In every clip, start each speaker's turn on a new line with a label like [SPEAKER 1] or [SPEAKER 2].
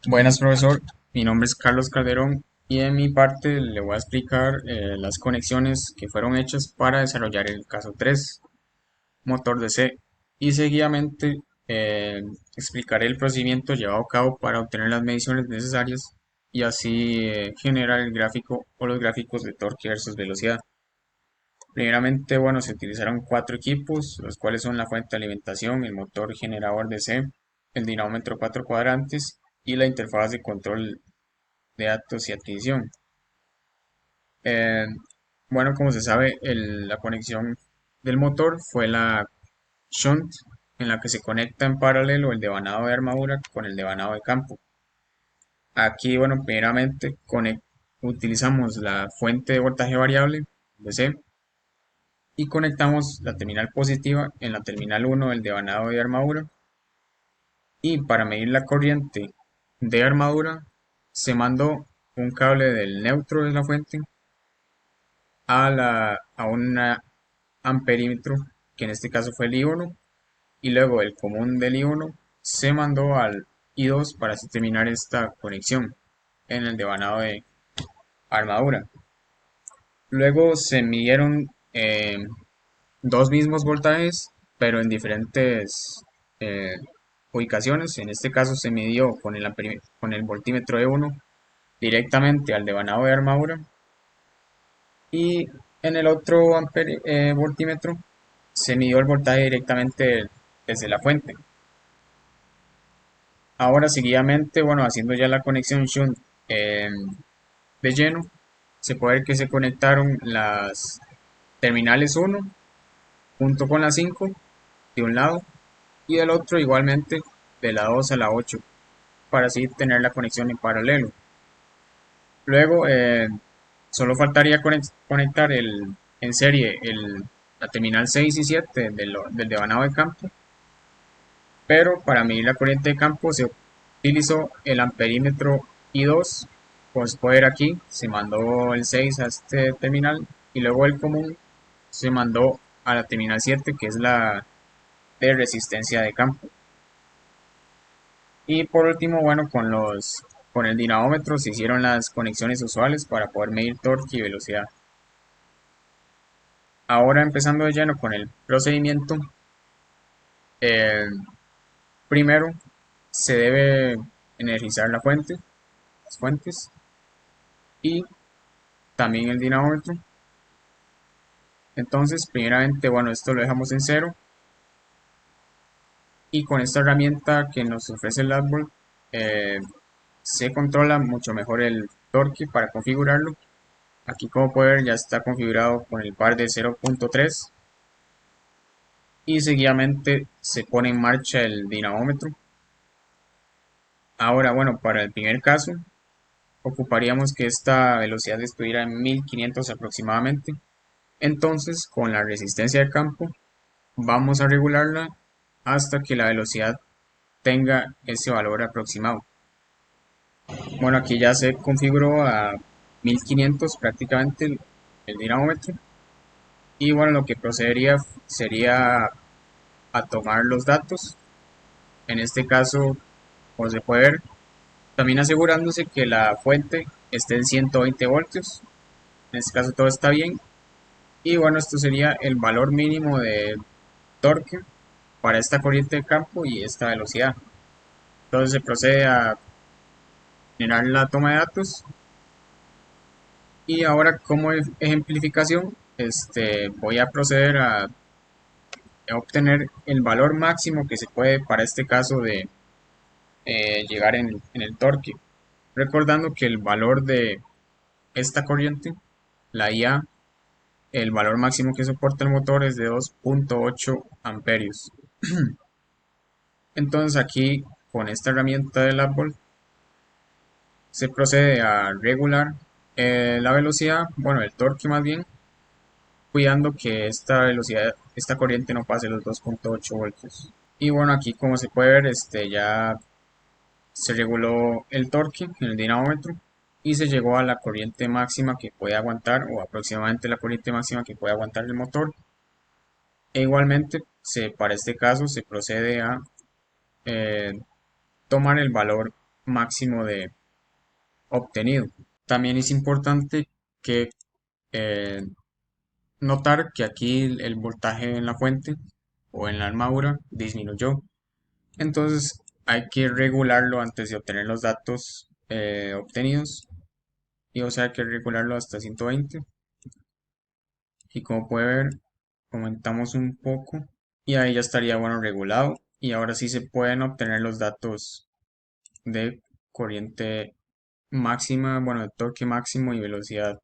[SPEAKER 1] Buenas, profesor. Mi nombre es Carlos Calderón y en mi parte le voy a explicar las conexiones que fueron hechas para desarrollar el caso 3, motor DC. Y seguidamente eh, explicaré el procedimiento llevado a cabo para obtener las mediciones necesarias y así generar el gráfico o los gráficos de torque versus velocidad. Primeramente, bueno, se utilizaron cuatro equipos, los cuales son la fuente de alimentación, el motor generador DC, el dinamómetro cuatro cuadrantes y la interfaz de control de datos y adquisición. Eh, bueno, como se sabe, la conexión del motor fue la shunt, en la que se conecta en paralelo el devanado de armadura con el devanado de campo. Aquí, bueno, primeramente utilizamos la fuente de voltaje variable, DC, y conectamos la terminal positiva en la terminal 1 del devanado de armadura. Y para medir la corriente de armadura, se mandó un cable del neutro de la fuente a un amperímetro, que en este caso fue el I1, y luego el común del I1 se mandó al I2 para así terminar esta conexión en el devanado de armadura. Luego se midieron dos mismos voltajes, pero en diferentes eh, ubicaciones. En este caso se midió con el voltímetro E1 directamente al devanado de armadura y en el otro voltímetro se midió el voltaje directamente desde la fuente. Ahora seguidamente, bueno, haciendo ya la conexión shunt eh, de lleno, se puede ver que se conectaron las terminales 1 junto con la 5 de un lado y del otro igualmente de la 2 a la 8 para así tener la conexión en paralelo. Luego solo faltaría conectar en serie la terminal 6 y 7 del devanado de campo, pero para medir la corriente de campo se utilizó el amperímetro I2. Como se puede ver aquí, se mandó el 6 a este terminal y luego el común se mandó a la terminal 7, que es la de resistencia de campo. Y por último, bueno, con el dinamómetro se hicieron las conexiones usuales para poder medir torque y velocidad. Ahora empezando de lleno con el procedimiento, eh, primero se debe energizar las fuentes y también el dinamómetro. Entonces, primeramente, bueno, esto lo dejamos en cero y con esta herramienta que nos ofrece el árbol eh, se controla mucho mejor el torque para configurarlo. Aquí como pueden ver ya está configurado con el par de 0.3 y seguidamente se pone en marcha el dinamómetro. Ahora, bueno, para el primer caso ocuparíamos que esta velocidad estuviera en 1500 aproximadamente. Entonces, con la resistencia de campo, vamos a regularla hasta que la velocidad tenga ese valor aproximado. Bueno, aquí ya se configuró a 1500 prácticamente el dinamómetro. Y bueno, lo que procedería sería a tomar los datos. En este caso, como se puede ver, también asegurándose que la fuente esté en 120 voltios. En este caso todo está bien. Y bueno, esto sería el valor mínimo de torque para esta corriente de campo y esta velocidad. Entonces se procede a generar la toma de datos y ahora como ejemplificación voy a proceder a obtener el valor máximo que se puede para este caso de llegar en el torque. Recordando que el valor de esta corriente, la IA, el valor máximo que soporta el motor es de 2.8 amperios. Entonces aquí con esta herramienta del Apple se procede a regular la velocidad, bueno, el torque más bien, cuidando que esta velocidad, esta corriente no pase los 2.8 voltios. Y bueno, aquí como se puede ver, ya se reguló el torque en el dinamómetro y se llegó a la corriente máxima que puede aguantar o aproximadamente la corriente máxima que puede aguantar el motor. E igualmente, para este caso se procede a eh, tomar el valor máximo de obtenido. También es importante que eh, notar que aquí el voltaje en la fuente o en la armadura disminuyó. Entonces hay que regularlo antes de obtener los datos obtenidos. Y o sea, hay que regularlo hasta 120. Y como puede ver, aumentamos un poco y ahí ya estaría bueno regulado. Y ahora sí se pueden obtener los datos de corriente máxima, bueno, de torque máximo y velocidad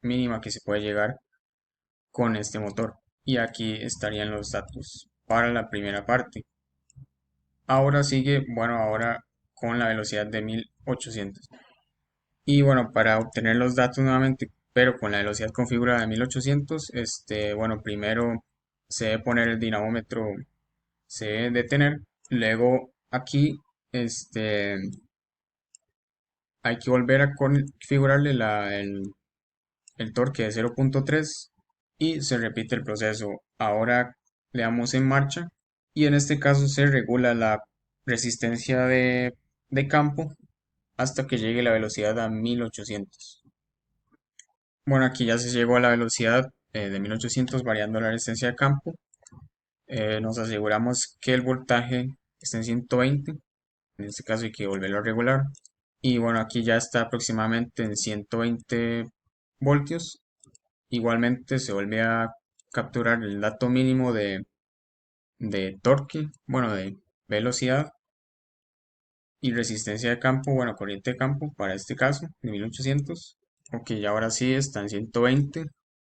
[SPEAKER 1] mínima que se puede llegar con este motor. Y aquí estarían los datos para la primera parte. Ahora sigue, bueno, ahora con la velocidad de 1800. Y bueno, para obtener los datos nuevamente, pero con la velocidad configurada de 1800, bueno, primero se debe poner el dinamómetro, se debe detener. Luego aquí, este, hay que volver a configurarle el torque de 0.3 y se repite el proceso. Ahora le damos en marcha y en este caso se regula la resistencia de campo hasta que llegue la velocidad a 1800. Bueno, aquí ya se llegó a la velocidad de 1800 variando la resistencia de campo. Nos aseguramos que el voltaje esté en 120. En este caso hay que volverlo a regular. Y bueno, aquí ya está aproximadamente en 120 voltios. Igualmente se vuelve a capturar el dato mínimo de torque, bueno, de velocidad y resistencia de campo, bueno, corriente de campo para este caso, de 1800. Ok, y ahora sí está en 120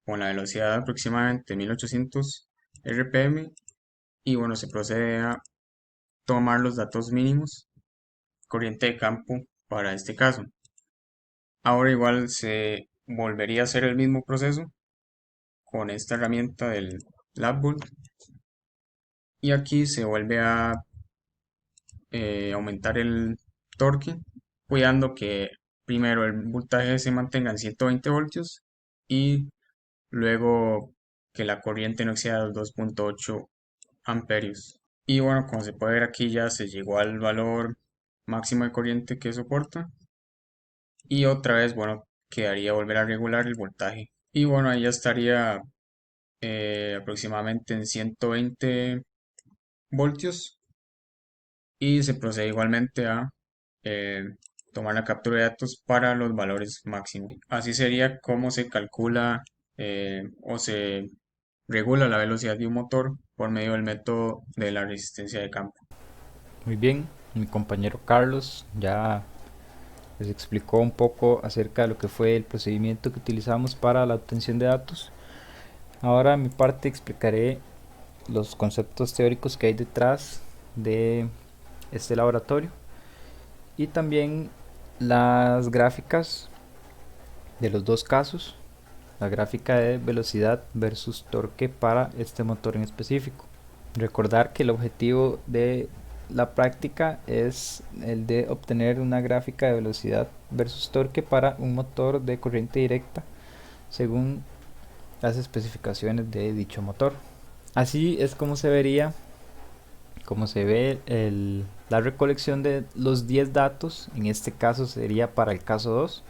[SPEAKER 1] con la velocidad de aproximadamente 1800 RPM y bueno, se procede a tomar los datos mínimos, corriente de campo para este caso. Ahora igual se volvería a hacer el mismo proceso con esta herramienta del LabVolt y aquí se vuelve a aumentar el torque, cuidando que primero el voltaje se mantenga en 120 voltios y luego que la corriente no exceda los 2.8 amperios. Y bueno, como se puede ver aquí ya se llegó al valor máximo de corriente que soporta y otra vez, bueno, quedaría volver a regular el voltaje. Y bueno, ahí ya estaría aproximadamente en 120 voltios y se procede igualmente a eh, tomar la captura de datos para los valores máximos. Así sería como se calcula o se regula la velocidad de un motor por medio del método de la resistencia de campo.
[SPEAKER 2] Muy bien, mi compañero Carlos ya les explicó un poco acerca de lo que fue el procedimiento que utilizamos para la obtención de datos. Ahora, en mi parte, explicaré los conceptos teóricos que hay detrás de este laboratorio y también las gráficas de los dos casos, la gráfica de velocidad versus torque para este motor en específico. Recordar que el objetivo de la práctica es el de obtener una gráfica de velocidad versus torque para un motor de corriente directa según las especificaciones de dicho motor. Así es como se vería, como se ve la recolección de los 10 datos. En este caso sería para el caso 2,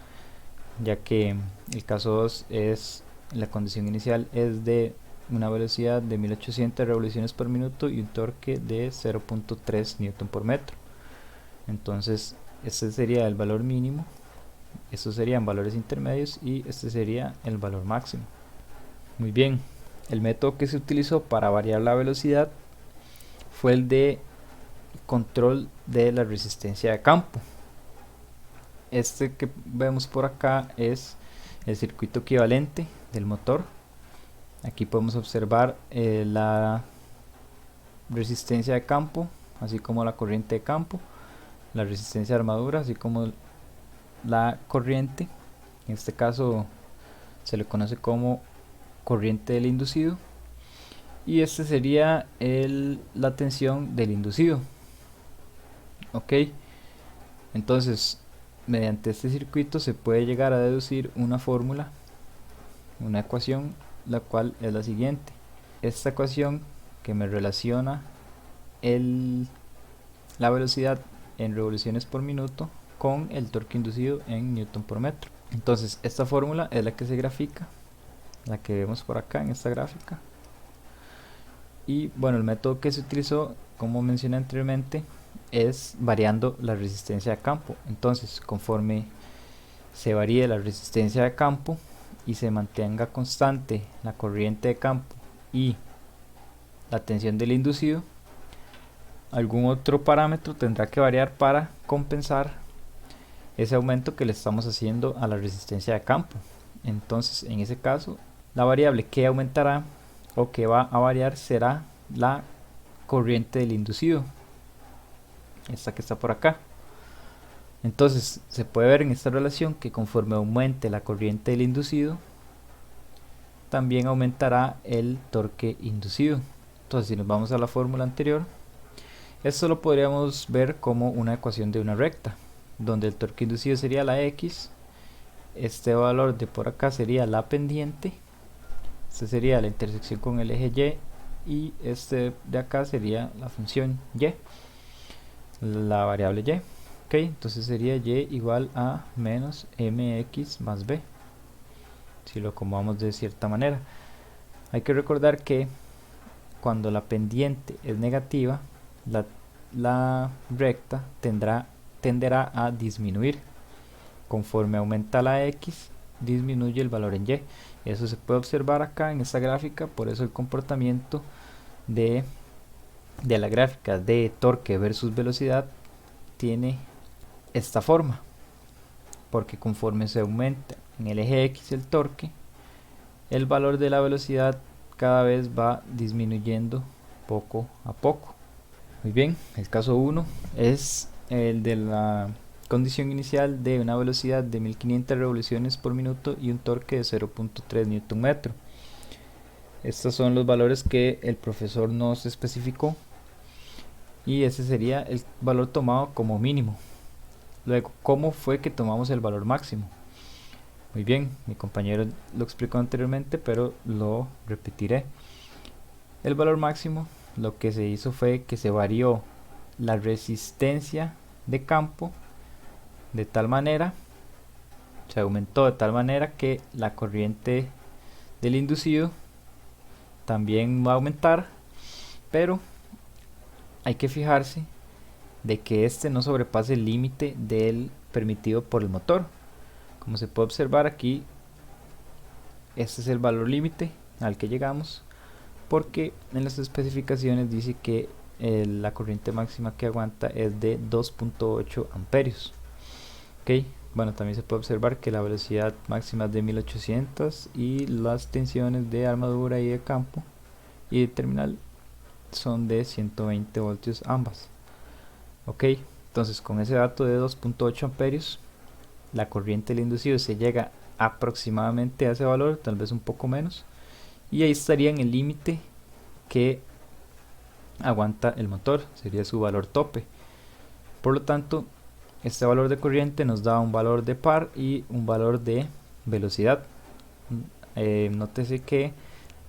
[SPEAKER 2] ya que el caso 2 es la condición inicial es de una velocidad de 1800 revoluciones por minuto y un torque de 0.3 newton por metro. Entonces este sería el valor mínimo, estos serían valores intermedios y este sería el valor máximo. Muy bien, el método que se utilizó para variar la velocidad fue el de control de la resistencia de campo. Este que vemos por acá es el circuito equivalente del motor. Aquí podemos observar la resistencia de campo, así como la corriente de campo, la resistencia de armadura, así como la corriente. En este caso se le conoce como corriente del inducido. Y este sería la tensión del inducido. Ok, entonces mediante este circuito se puede llegar a deducir una fórmula, una ecuación, la cual es la siguiente. Esta ecuación que me relaciona la velocidad en revoluciones por minuto con el torque inducido en newton por metro. Entonces esta fórmula es la que se grafica, la que vemos por acá en esta gráfica. Y bueno, el método que se utilizó, como mencioné anteriormente, es variando la resistencia de campo. Entonces, conforme se varíe la resistencia de campo y se mantenga constante la corriente de campo y la tensión del inducido, algún otro parámetro tendrá que variar para compensar ese aumento que le estamos haciendo a la resistencia de campo. Entonces, en ese caso, la variable que aumentará o que va a variar será la corriente del inducido, esta que está por acá. Entonces se puede ver en esta relación que conforme aumente la corriente del inducido, también aumentará el torque inducido. Entonces, si nos vamos a la fórmula anterior, esto lo podríamos ver como una ecuación de una recta, donde el torque inducido sería la X, este valor de por acá sería la pendiente, este sería la intersección con el eje Y, y este de acá sería la función Y, la variable Y. Ok, entonces sería Y igual a menos mx más b, si lo acomodamos de cierta manera. Hay que recordar que cuando la pendiente es negativa, la recta tenderá a disminuir. Conforme aumenta la x, disminuye el valor en y. Eso se puede observar acá en esta gráfica, por eso el comportamiento de la gráfica de torque versus velocidad tiene esta forma, porque conforme se aumenta en el eje X el torque, el valor de la velocidad cada vez va disminuyendo poco a poco. Muy bien, el caso 1 es el de la condición inicial de una velocidad de 1500 revoluciones por minuto y un torque de 0.3 Nm. Estos son los valores que el profesor nos especificó y ese sería el valor tomado como mínimo. Luego, ¿cómo fue que tomamos el valor máximo? Muy bien, mi compañero lo explicó anteriormente, pero lo repetiré. El valor máximo, lo que se hizo fue que se varió la resistencia de campo de tal manera, se aumentó de tal manera que la corriente del inducido también va a aumentar, pero hay que fijarse de que este no sobrepase el límite del permitido por el motor. Como se puede observar aquí, este es el valor límite al que llegamos, porque en las especificaciones dice que la corriente máxima que aguanta es de 2.8 amperios. Ok, bueno, también se puede observar que la velocidad máxima es de 1800 y las tensiones de armadura y de campo y de terminal son de 120 voltios ambas. Ok, entonces con ese dato de 2.8 amperios, la corriente del inducido se llega aproximadamente a ese valor, tal vez un poco menos, y ahí estaría en el límite que aguanta el motor, sería su valor tope. Por lo tanto, este valor de corriente nos da un valor de par y un valor de velocidad. Nótese que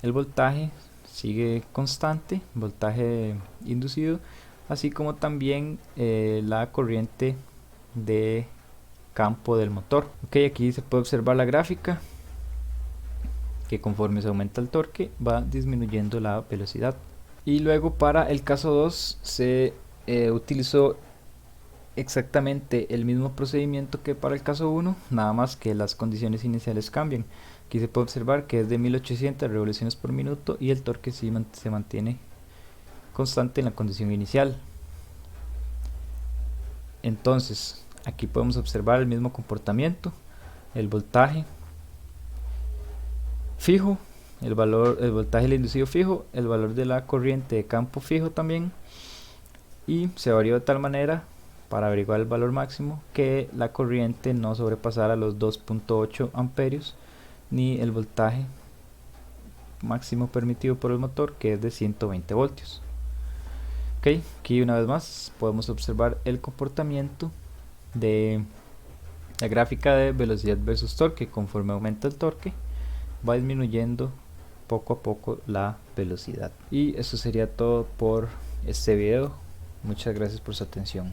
[SPEAKER 2] el voltaje sigue constante, voltaje inducido, así como también la corriente de campo del motor. Ok, aquí se puede observar la gráfica que conforme se aumenta el torque va disminuyendo la velocidad. Y luego para el caso 2 se utilizó exactamente el mismo procedimiento que para el caso 1, nada más que las condiciones iniciales cambian. Aquí se puede observar que es de 1800 revoluciones por minuto y el torque sí se mantiene constante en la condición inicial. Entonces aquí podemos observar el mismo comportamiento, el voltaje fijo, el voltaje del inducido fijo, el valor de la corriente de campo fijo también, y se varió de tal manera para averiguar el valor máximo que la corriente no sobrepasara los 2.8 amperios ni el voltaje máximo permitido por el motor, que es de 120 voltios. Ok, aquí una vez más podemos observar el comportamiento de la gráfica de velocidad versus torque. Conforme aumenta el torque va disminuyendo poco a poco la velocidad. Y eso sería todo por este video. Muchas gracias por su atención.